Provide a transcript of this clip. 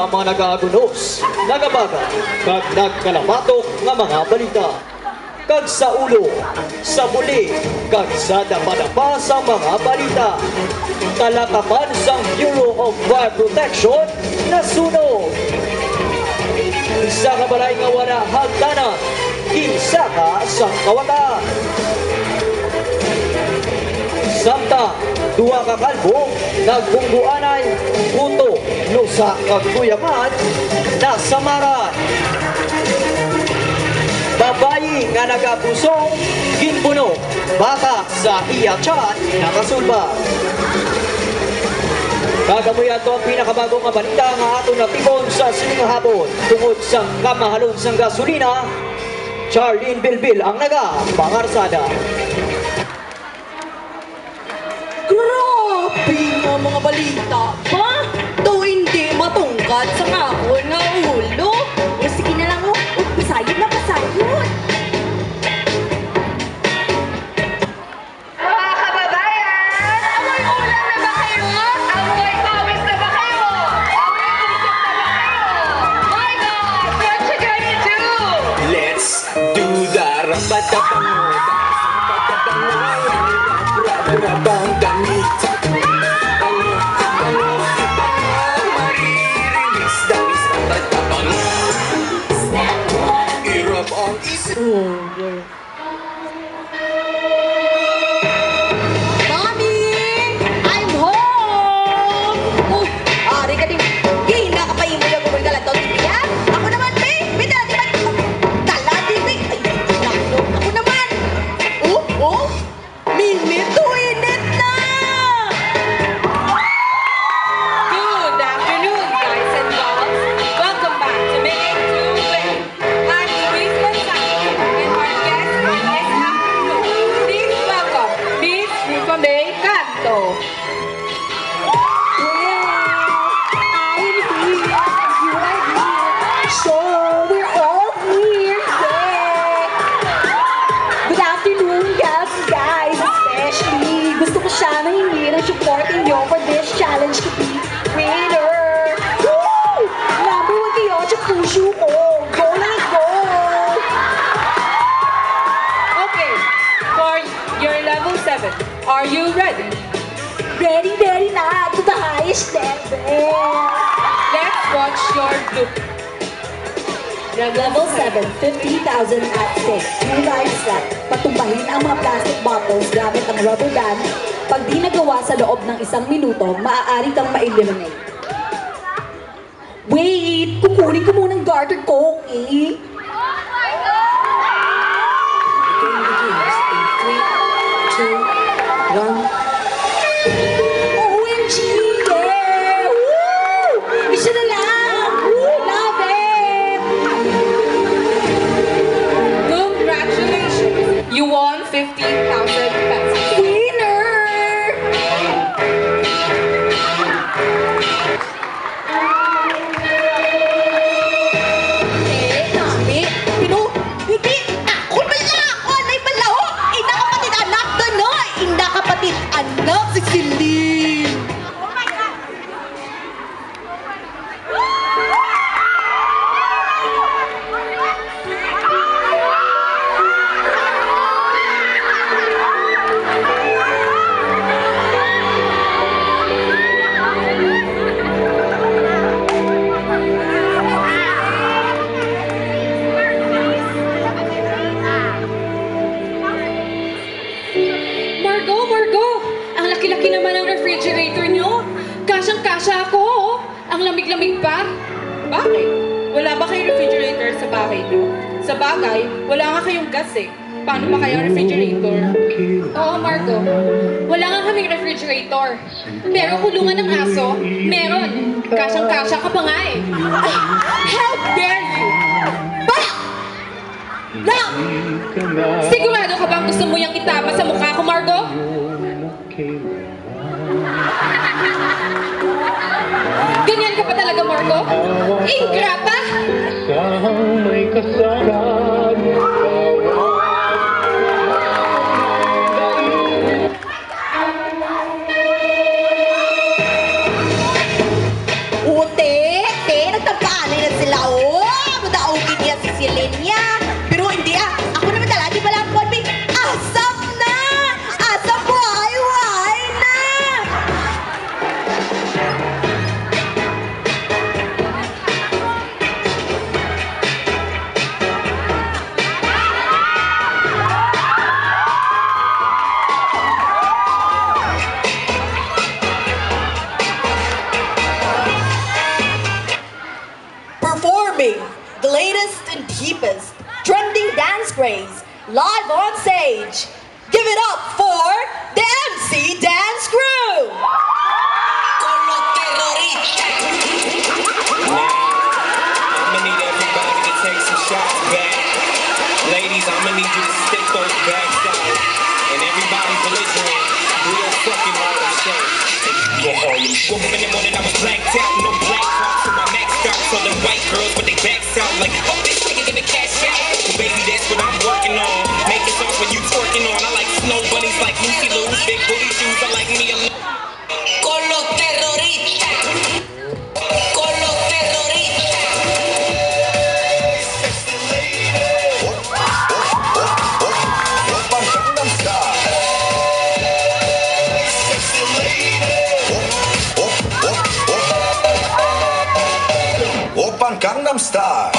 sa mga nagaagunos, nagabaga, kag nagkalabatok nga mga balita. Kag sa ulo, sa muli, kag sa dapadapa sa mga balita. Kalakapan sang Bureau of Fire Protection na sunog. Isa ka balay nga wala hagdanan, kinsa ka sa kawatan. Samtang, duha ka kalbo, nagbungguanay, puto, nusa kag kuyaman, nasamaran. Babayi nga nagabusong, ginbuno, baka sa iya chat, nakasulba. Kagamoy ato ang pinakabagong nga balita nga atong natibon sa sining hapon tungod sa kamahalon sang gasolina. Charlene Bilbil ang pangarsada. Grabe nga mga balita ba? To hindi matungkad sa ngakon nga ulo. O sige na lang, pasayod na pasayod. Mga kababayan! Amoy ulam na ba kayo? Amoy pawis na ba kayo? Amoy puso na ba kayo? My God! What you gonna do? Let's do the rabadabango. Rabang damit. Maririlis dahil sa rabadabango. Irap ang isip. Mommy! I'm home! Oh, ari ka din. Hina ka pa yung mga gumagala to, Tibiya? Ako naman, be! Bida, di ba? Tala, di ba? Ay, nalo. Ako naman! Oh! Minit to, init na! Good afternoon, guys and dolls. Welcome back to Minute to Win. I'm Luis Gonzalez, and our guest on this afternoon. Please welcome Miss Rufa May Canto. So, we're all here, yeah! Good afternoon, guys! Especially, gusto ko siya na hindi na supporting nyo for this challenge to be winner! Woo! Number 1 kayo sa puso ko! Go na go! Okay, for your level 7, are you ready? Ready na to the highest level! Let's watch your look. Level 7, 50,000 at stake. 2 lives left. Patumbahin ang mga plastic bottles gamit ang rubber band. Pag di nagawa sa loob ng 1 minuto, maaari kang ma-eliminate. Wait! Kukunin ko muna ang garter ko, okay? OMG! Yeah! Woo! Isa na lang! Woo! Love it! Congratulations! You won 15,000 pesos. Winner! Nami, hindi, ako pala! Onay pala, oh! Ina kapatid anak to, no? Ina kapatid anak, si Celine! Margo! Ang laki-laki naman ang refrigerator nyo. Kasyang-kasya ako, oh. Ang lamig-lamig pa. Bakit? Wala ba kayong refrigerator sa bahay nyo? Sa bagay, wala nga kayong gas eh. Paano ba kayong refrigerator? Oo, Margo. Wala nga kaming refrigerator. Pero kulungan ng aso, meron. Kasyang-kasya ka pa nga eh. Ay, how dare you! Bah! Now! Sigurado ka bang gusto mo yung itama sa mukha ko, Margo? Ganyan ka pa talaga, Margo? Ingrata! Isang may kasalanan. Ute, linya. Pero hindi ako naman talaga, di pala ang Bonbi. Asap na! Asap buhay-buhay na! Performing the latest and deepest trending dance craze live on stage. Give it up for the MC Dance Crew! I'ma need everybody to take some shots back. Ladies, I'ma need you to stick those backs out. And everybody belligerent, real fucking hard to show. Woke up in the morning, I was blacked out, no black heart, so I maxed out. So them white girls, but they backs out like, oh, this nigga gonna cash out. Well, baby, that's what I'm working on. Making songs when you twerking on. I like snow bunnies like Lucy Lou's, big booty shoes. I like me a lot. Con los terroristas. Con los terroristas. Oppan Gangnam Style.